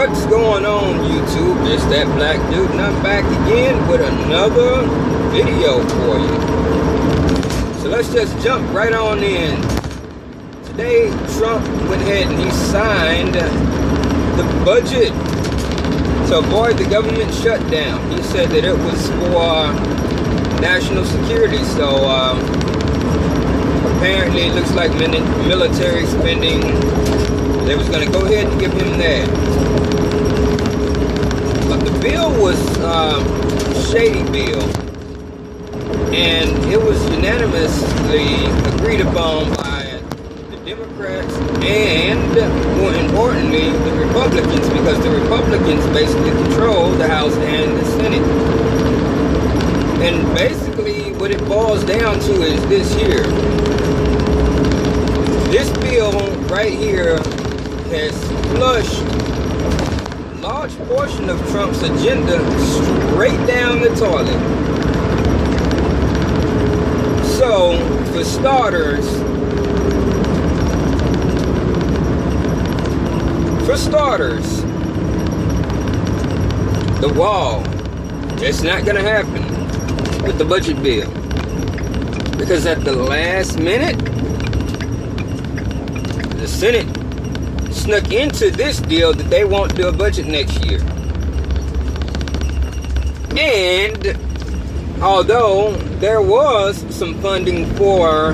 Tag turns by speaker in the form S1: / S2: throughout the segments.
S1: What's going on, YouTube? It's that black dude, and I'm back again with another video for you. So let's just jump right on in. Today, Trump went ahead and he signed the budget to avoid the government shutdown. He said that it was for national security. So apparently, it looks like military spending. They was going to go ahead and give him that. But the bill was shady bill. And it was unanimously agreed upon by the Democrats and, more importantly, the Republicans, because the Republicans basically control the House and the Senate. And basically, what it boils down to is this here. This bill right here has flushed a large portion of Trump's agenda straight down the toilet. So, for starters, the wall, it's not going to happen with the budget bill. Because at the last minute, the Senate snuck into this deal that they won't do a budget next year. And although there was some funding for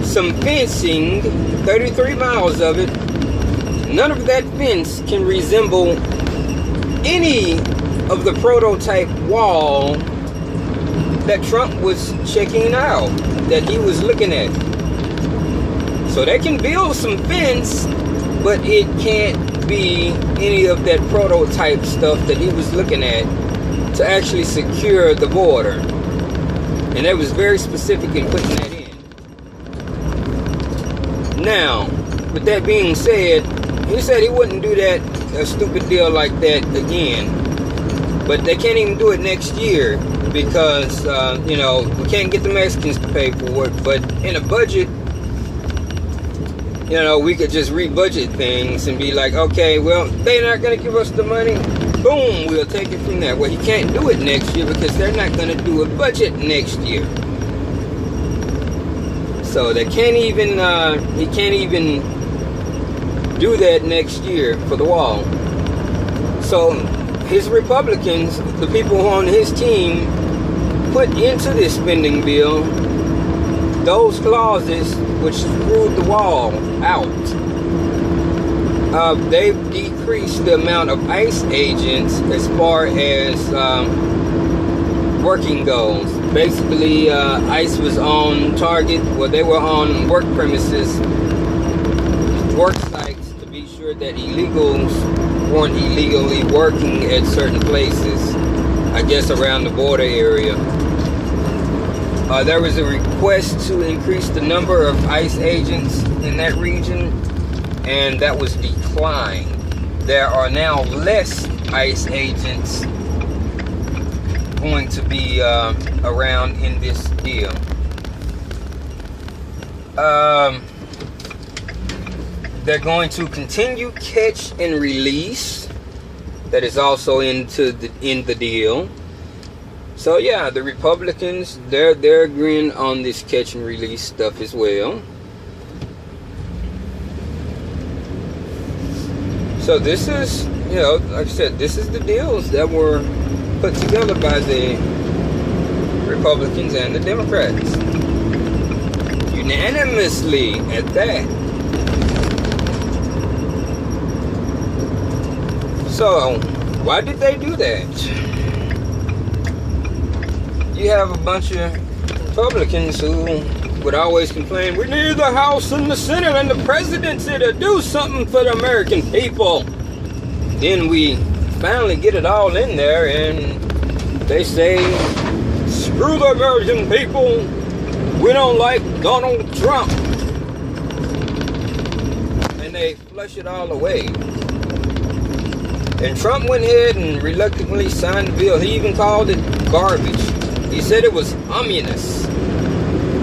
S1: some fencing, 33 miles of it, none of that fence can resemble any of the prototype wall that Trump was checking out, that he was looking at. So they can build some fence, but it can't be any of that prototype stuff that he was looking at to actually secure the border. And that was very specific in putting that in. Now, with that being said, he said he wouldn't do that, a stupid deal like that again. But they can't even do it next year because, you know, we can't get the Mexicans to pay for it. But in a budget, you know, we could just re-budget things and be like, okay, well, they're not going to give us the money. Boom, we'll take it from there. Well, he can't do it next year because they're not going to do a budget next year. So they can't even, he can't even do that next year for the wall. So his Republicans, the people on his team, put into this spending bill those clauses which screwed the wall out. They've decreased the amount of ICE agents as far as working goes. Basically, ICE was on target, well, they were on work premises, work sites, to be sure that illegals weren't illegally working at certain places, I guess around the border area. There was a request to increase the number of ICE agents in that region, and that was declined. There are now less ICE agents going to be around in this deal. They're going to continue catch and release. That is also in the deal. So yeah, the Republicans, they're agreeing on this catch and release stuff as well. So this is, you know, like I said, this is the deals that were put together by the Republicans and the Democrats. Unanimously at that. So, why did they do that? You have a bunch of Republicans who would always complain, we need the House and the Senate and the presidency to do something for the American people. Then we finally get it all in there and they say, screw the American people, we don't like Donald Trump. And they flush it all away. And Trump went ahead and reluctantly signed the bill. He even called it garbage. He said it was ominous,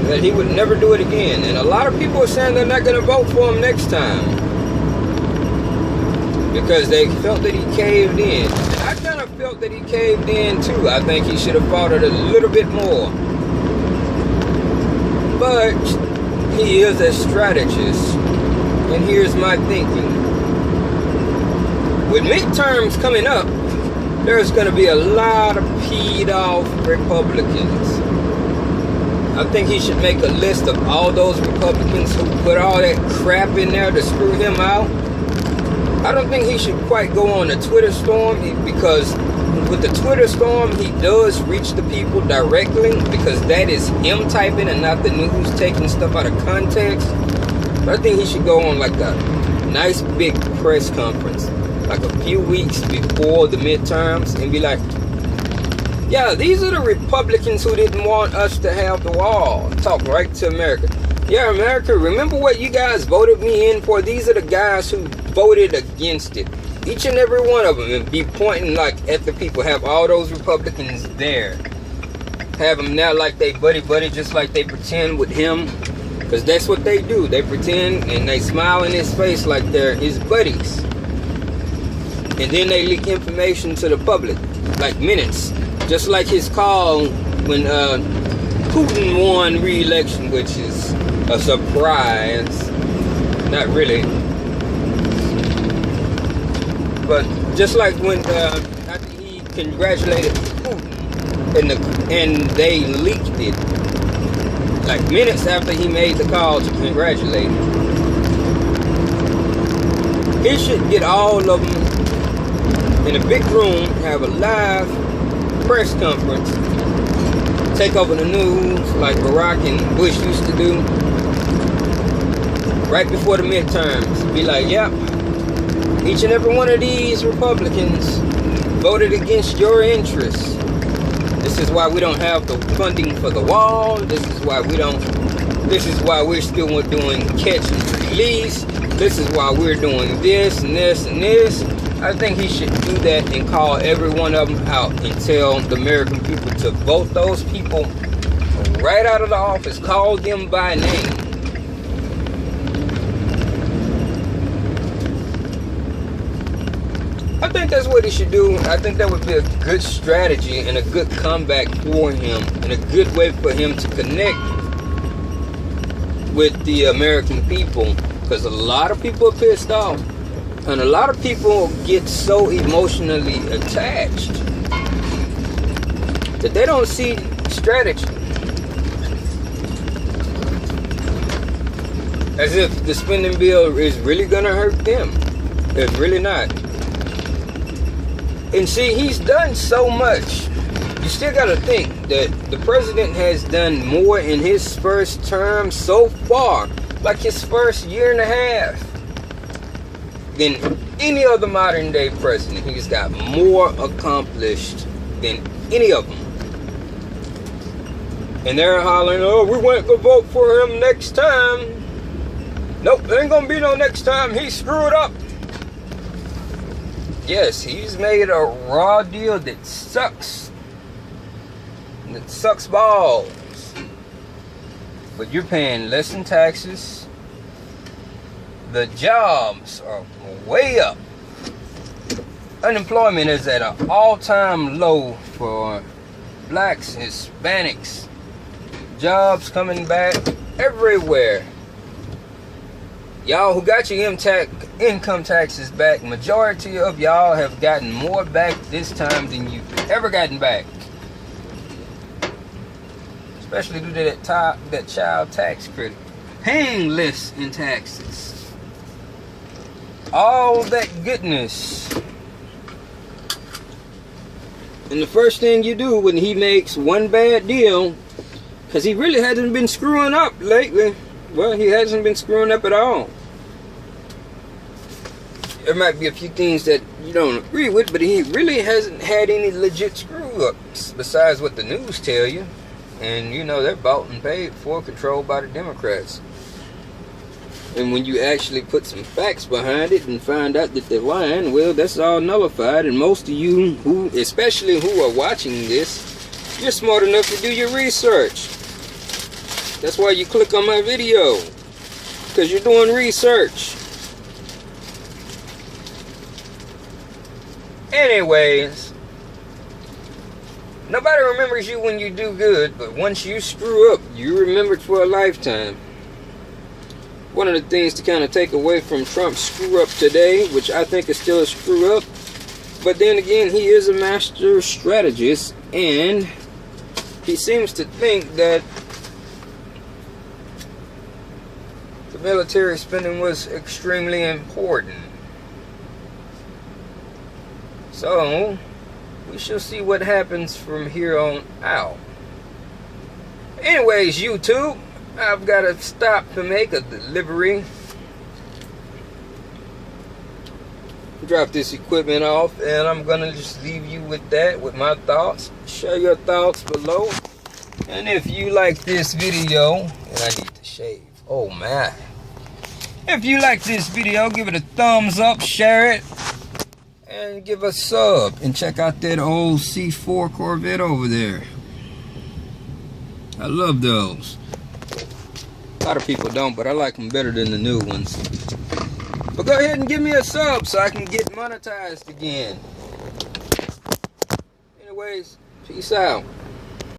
S1: that he would never do it again. And a lot of people are saying they're not going to vote for him next time. because they felt that he caved in. And I kind of felt that he caved in too. I think he should have fought it a little bit more. But he is a strategist. And here's my thinking. With midterms coming up, there's going to be a lot of peed off Republicans. I think he should make a list of all those Republicans who put all that crap in there to screw him out. I don't think he should quite go on a Twitter storm, because with the Twitter storm, he does reach the people directly, because that is him typing and not the news taking stuff out of context. But I think he should go on like a nice big press conference, like a few weeks before the midterms, and be like, yeah, these are the Republicans who didn't want us to have the wall. Talk right to America. Yeah, America, remember what you guys voted me in for? These are the guys who voted against it. Each and every one of them. And be pointing like at the people. Have all those Republicans there. Have them now like they buddy, just like they pretend with him. Because that's what they do. They pretend and they smile in his face like they're his buddies. And then they leak information to the public. Like minutes. Just like his call when Putin won re-election, which is a surprise. Not really. But just like when after he congratulated Putin and they leaked it. Like minutes after he made the call to congratulate him. He should get all of them in a big room, have a live press conference, take over the news like Barack and Bush used to do right before the midterms. Be like, yep, each and every one of these Republicans voted against your interests. This is why we don't have the funding for the wall. This is why we're still doing catch and release. This is why we're doing this and this and this. I think he should do that and call every one of them out and tell the American people to vote those people right out of the office. Call them by name. I think that's what he should do. I think that would be a good strategy and a good comeback for him and a good way for him to connect with the American people, because a lot of people are pissed off. And a lot of people get so emotionally attached that they don't see strategy. As if the spending bill is really going to hurt them. It's really not. And see, he's done so much. You still got to think that the president has done more in his first term so far, like his first year and a half, than any other modern day president. He's got more accomplished than any of them. And they're hollering, oh, we went to vote for him next time. Nope, there ain't gonna be no next time. He screwed up. Yes, he's made a raw deal that sucks. That sucks balls. But you're paying less in taxes. The jobs are way up. Unemployment is at an all-time low for blacks, Hispanics. Jobs coming back everywhere. Y'all who got your income taxes back, majority of y'all have gotten more back this time than you've ever gotten back. Especially due to that child tax credit. Paying less in taxes. All that goodness. And the first thing you do when he makes one bad deal, because he really hasn't been screwing up lately. Well, he hasn't been screwing up at all. There might be a few things that you don't agree with, but he really hasn't had any legit screw-ups besides what the news tell you. And you know, they're bought and paid for, controlled by the Democrats. And when you actually put some facts behind it and find out that they're lying, well, that's all nullified. And most of you, who, especially who are watching this, you're smart enough to do your research. That's why you click on my video, because you're doing research. Anyways, nobody remembers you when you do good, but once you screw up, you remembered for a lifetime. One of the things to kind of take away from Trump's screw up today, which I think is still a screw up, but then again, he is a master strategist, and he seems to think that the military spending was extremely important. So, we shall see what happens from here on out. Anyways, YouTube, I've got to stop to make a delivery. Drop this equipment off, and I'm going to just leave you with that, with my thoughts. Share your thoughts below. And if you like this video, and I need to shave. Oh, man. If you like this video, give it a thumbs up, share it, and give a sub. And check out that old C4 Corvette over there. I love those. A lot of people don't, but I like them better than the new ones. But go ahead and give me a sub so I can get monetized again. Anyways, peace out.